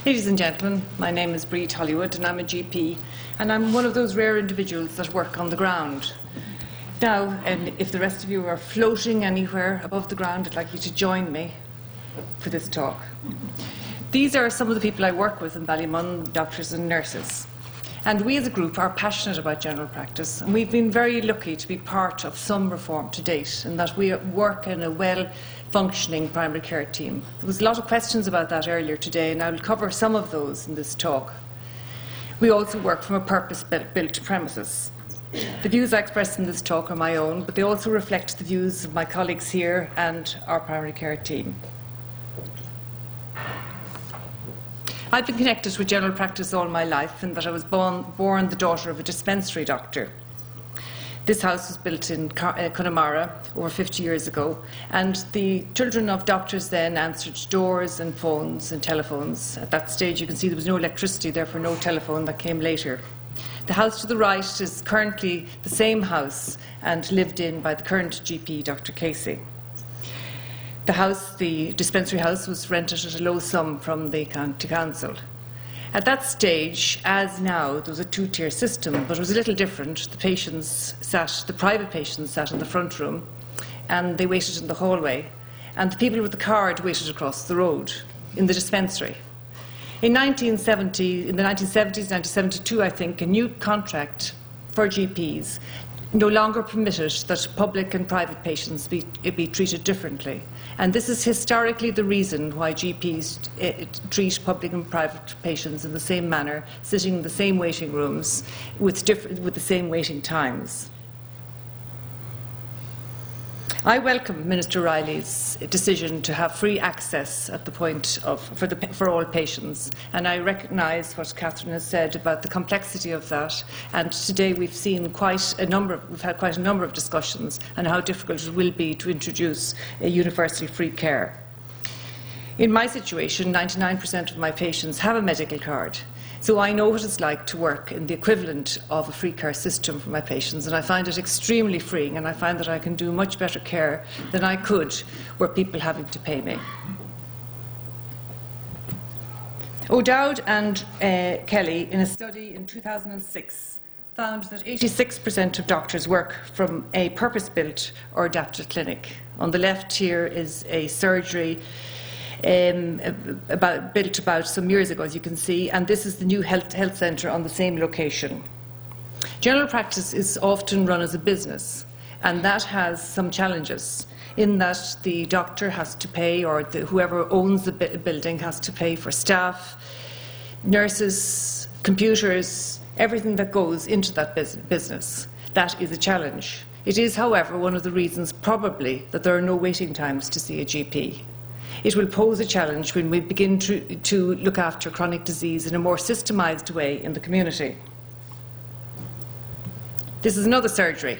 Ladies and gentlemen, my name is Bríd and I'm a GP, and I'm one of those rare individuals that work on the ground. Now, and if the rest of you are floating anywhere above the ground, I'd like you to join me for this talk. These are some of the people I work with in Ballymun, doctors and nurses. And we as a group are passionate about general practice, and we've been very lucky to be part of some reform to date, in that we work in a well-functioning primary care team. There was a lot of questions about that earlier today, and I will cover some of those in this talk. We also work from a purpose-built premises. The views I express in this talk are my own, but they also reflect the views of my colleagues here and our primary care team. I've been connected with general practice all my life, in that I was born the daughter of a dispensary doctor. This house was built in Connemara over 50 years ago, and the children of doctors then answered doors and phones and telephones. At that stage, you can see there was no electricity, therefore no telephone. That came later. The house to the right is currently the same house and lived in by the current GP, Dr. Casey. The house, the dispensary house, was rented at a low sum from the county council. At that stage, as now, there was a two-tier system, but it was a little different. The private patients sat in the front room, and they waited in the hallway, and the people with the card waited across the road in the dispensary. In the 1970s, 1972, I think, a new contract for GPs no longer permitted that public and private patients be treated differently. And this is historically the reason why GPs treat public and private patients in the same manner, sitting in the same waiting rooms with the same waiting times. I welcome Minister Riley's decision to have free access at the point for all patients, and I recognise what Catherine has said about the complexity of that. And today we've had quite a number of discussions on how difficult it will be to introduce a universal free care. In my situation, 99% of my patients have a medical card. So I know what it's like to work in the equivalent of a free care system for my patients, and I find it extremely freeing, and I find that I can do much better care than I could were people having to pay me. O'Dowd and Kelly, in a study in 2006, found that 86% of doctors work from a purpose-built or adapted clinic. On the left here is a surgery built about some years ago, as you can see, and this is the new health centre on the same location. General practice is often run as a business, and that has some challenges, in that the doctor has to pay, or whoever owns the building has to pay for staff, nurses, computers, everything that goes into that business. That is a challenge. It is, however, one of the reasons probably that there are no waiting times to see a GP. It will pose a challenge when we begin to look after chronic disease in a more systemised way in the community. This is another surgery.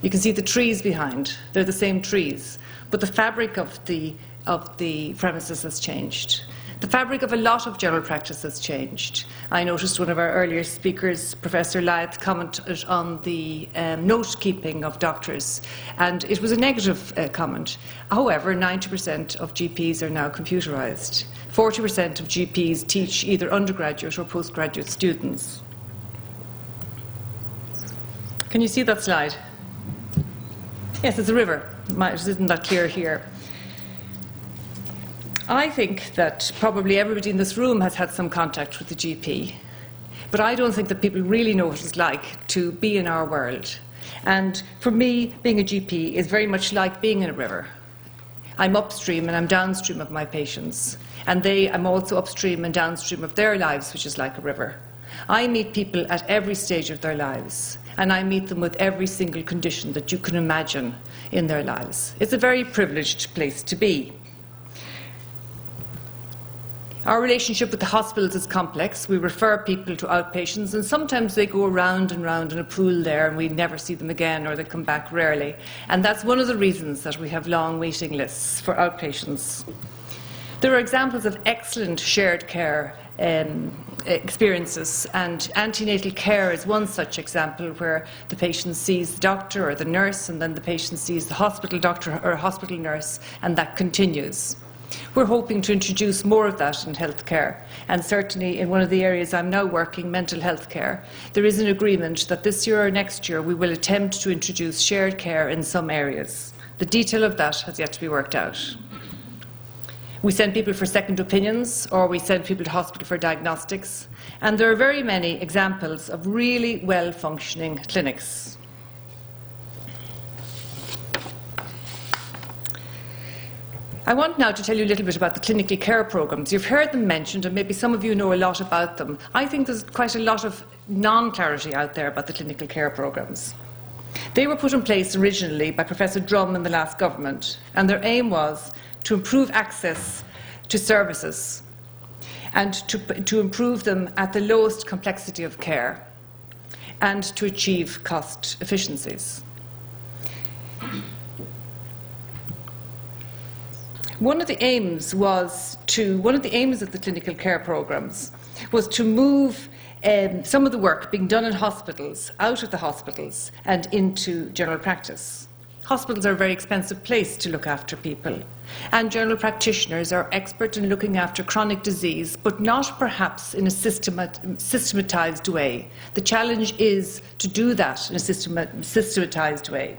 You can see the trees behind. They're the same trees, but the fabric of the premises has changed. The fabric of a lot of general practice has changed. I noticed one of our earlier speakers, Professor Lyeth, commented on the note-keeping of doctors, and it was a negative comment. However, 90% of GPs are now computerised. 40% of GPs teach either undergraduate or postgraduate students. Can you see that slide? Yes, it's a river. It isn't that clear here. I think that probably everybody in this room has had some contact with the GP, but I don't think that people really know what it's like to be in our world. And for me, being a GP is very much like being in a river. I'm upstream and I'm downstream of my patients, and I'm also upstream and downstream of their lives, which is like a river. I meet people at every stage of their lives, and I meet them with every single condition that you can imagine in their lives. It's a very privileged place to be. Our relationship with the hospitals is complex. We refer people to outpatients, and sometimes they go around and round in a pool there and we never see them again, or they come back rarely. And that's one of the reasons that we have long waiting lists for outpatients. There are examples of excellent shared care experiences, and antenatal care is one such example, where the patient sees the doctor or the nurse, and then the patient sees the hospital doctor or hospital nurse, and that continues. We're hoping to introduce more of that in healthcare, and certainly in one of the areas I'm now working, mental health care, there is an agreement that this year or next year we will attempt to introduce shared care in some areas. The detail of that has yet to be worked out. We send people for second opinions, or we send people to hospital for diagnostics, and there are very many examples of really well-functioning clinics. I want now to tell you a little bit about the clinical care programmes. You've heard them mentioned, and maybe some of you know a lot about them. I think there's quite a lot of non-clarity out there about the clinical care programmes. They were put in place originally by Professor Drum in the last government, and their aim was to improve access to services and to improve them at the lowest complexity of care and to achieve cost efficiencies. One of the aims of the clinical care programmes was to move some of the work being done in hospitals out of the hospitals and into general practice. Hospitals are a very expensive place to look after people, and general practitioners are expert in looking after chronic disease, but not perhaps in a systematised way. The challenge is to do that in a systematised way.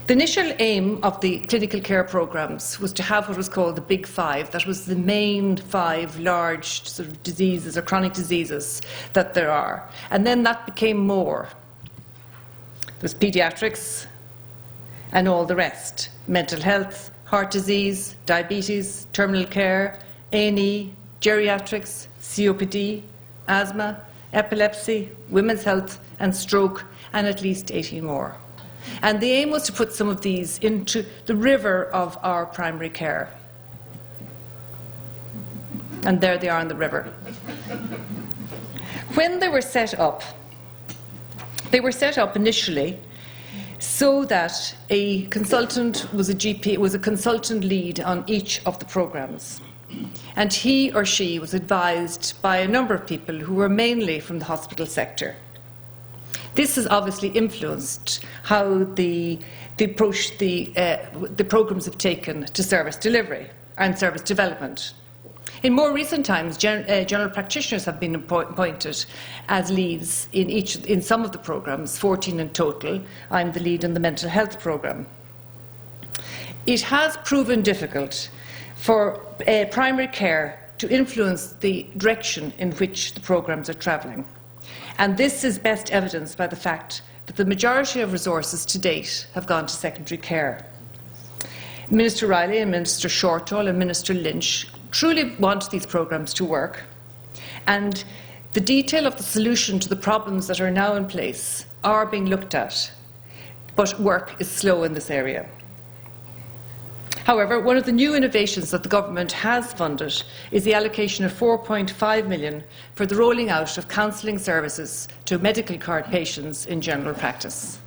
The initial aim of the clinical care programmes was to have what was called the Big Five. That was the main 5 large sort of diseases or chronic diseases that there are. And then that became more. There was paediatrics and all the rest. Mental health, heart disease, diabetes, terminal care, A&E, geriatrics, COPD, asthma, epilepsy, women's health and stroke, and at least 18 more. And the aim was to put some of these into the river of our primary care. And there they are in the river. When they were set up initially so that a consultant was a GP, was a consultant lead on each of the programmes. And he or she was advised by a number of people who were mainly from the hospital sector. This has obviously influenced how the approach the programmes have taken to service delivery and service development. In more recent times, general practitioners have been appointed as leads in some of the programmes, 14 in total. I'm the lead in the mental health programme. It has proven difficult for primary care to influence the direction in which the programmes are travelling. And this is best evidenced by the fact that the majority of resources to date have gone to secondary care. Minister Riley and Minister Shortall and Minister Lynch truly want these programmes to work, and the detail of the solution to the problems that are now in place are being looked at, but work is slow in this area. However, one of the new innovations that the government has funded is the allocation of 4.5 million for the rolling out of counselling services to medical card patients in general practice.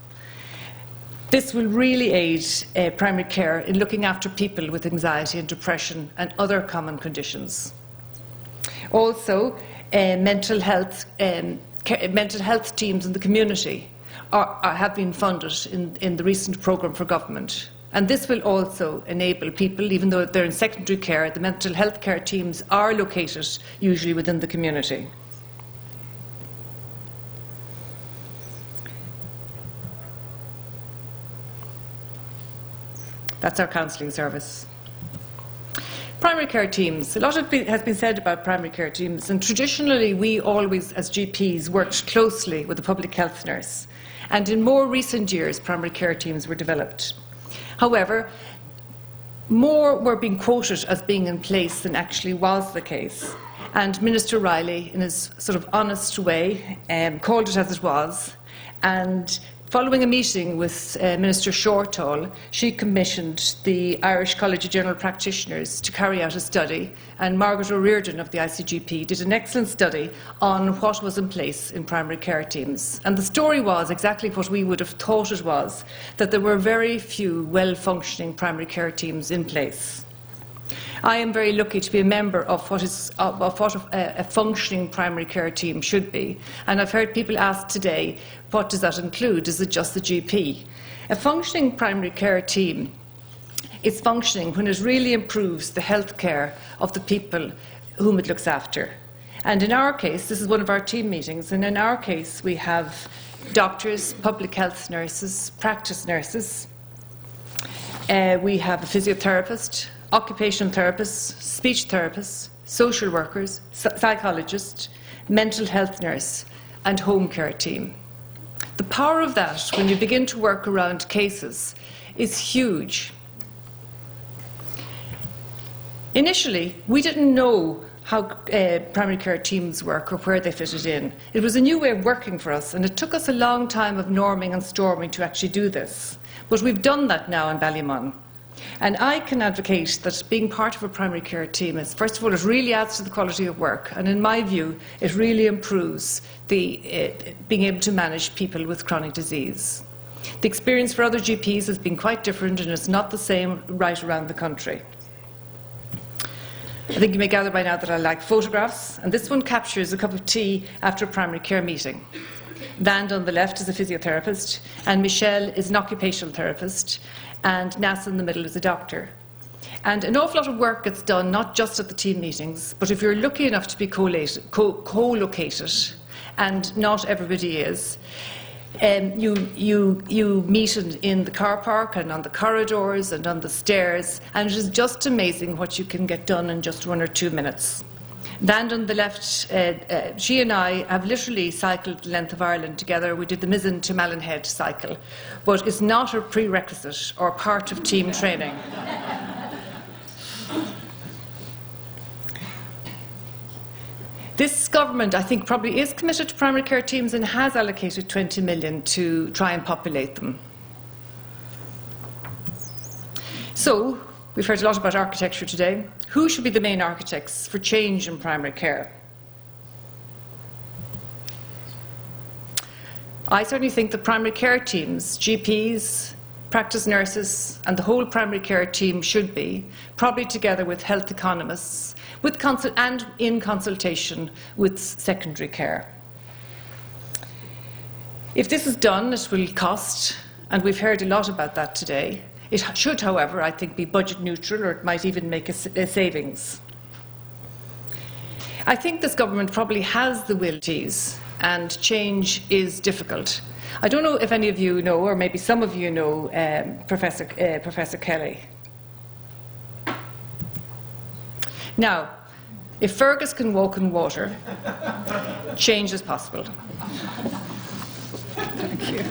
This will really aid primary care in looking after people with anxiety and depression and other common conditions. Also, mental health teams in the community have been funded in the recent programme for government. And this will also enable people, even though they're in secondary care, the mental health care teams are located usually within the community. That's our counselling service. Primary care teams. A lot has been said about primary care teams, and traditionally we always, as GPs, worked closely with the public health nurse. And in more recent years, primary care teams were developed. However, more were being quoted as being in place than actually was the case. And Minister Riley, in his sort of honest way, called it as it was. And following a meeting with Minister Shortall, she commissioned the Irish College of General Practitioners to carry out a study, and Margaret O'Riordan of the ICGP did an excellent study on what was in place in primary care teams. And the story was exactly what we would have thought it was, that there were very few well-functioning primary care teams in place. I am very lucky to be a member of what a functioning primary care team should be. And I've heard people ask today, what does that include? Is it just the GP? A functioning primary care team its functioning when it really improves the health care of the people whom it looks after. And in our case, this is one of our team meetings, and in our case we have doctors, public health nurses, practice nurses, we have a physiotherapist, occupational therapists, speech therapists, social workers, psychologists, mental health nurse and home care team. The power of that, when you begin to work around cases, is huge. Initially, we didn't know how primary care teams work or where they fitted in. It was a new way of working for us, and it took us a long time of norming and storming to actually do this. But we've done that now in Ballymun. And I can advocate that being part of a primary care team is, first of all, it really adds to the quality of work, and in my view, it really improves the being able to manage people with chronic disease. The experience for other GPs has been quite different, and it's not the same right around the country. I think you may gather by now that I like photographs, and this one captures a cup of tea after a primary care meeting. Vand on the left is a physiotherapist, and Michelle is an occupational therapist, and Nasa in the middle is a doctor. And an awful lot of work gets done, not just at the team meetings, but if you're lucky enough to be co-located, and not everybody is, you meet in the car park and on the corridors and on the stairs, and it is just amazing what you can get done in just 1 or 2 minutes. Vand on the left, she and I have literally cycled the length of Ireland together. We did the Mizzen to Mallinhead cycle, but it's not a prerequisite or part of team training. This government, I think, probably is committed to primary care teams and has allocated 20 million to try and populate them. So, we've heard a lot about architecture today. Who should be the main architects for change in primary care? I certainly think the primary care teams, GPs, practice nurses and the whole primary care team should be, probably together with health economists, and in consultation with secondary care. If this is done, it will cost, and we've heard a lot about that today. It should, however, I think, be budget neutral, or it might even make a savings. I think this government probably has the will to ease, and change is difficult. I don't know if any of you know, or maybe some of you know, Professor Kelly. Now, if Fergus can walk in water, change is possible. Thank you.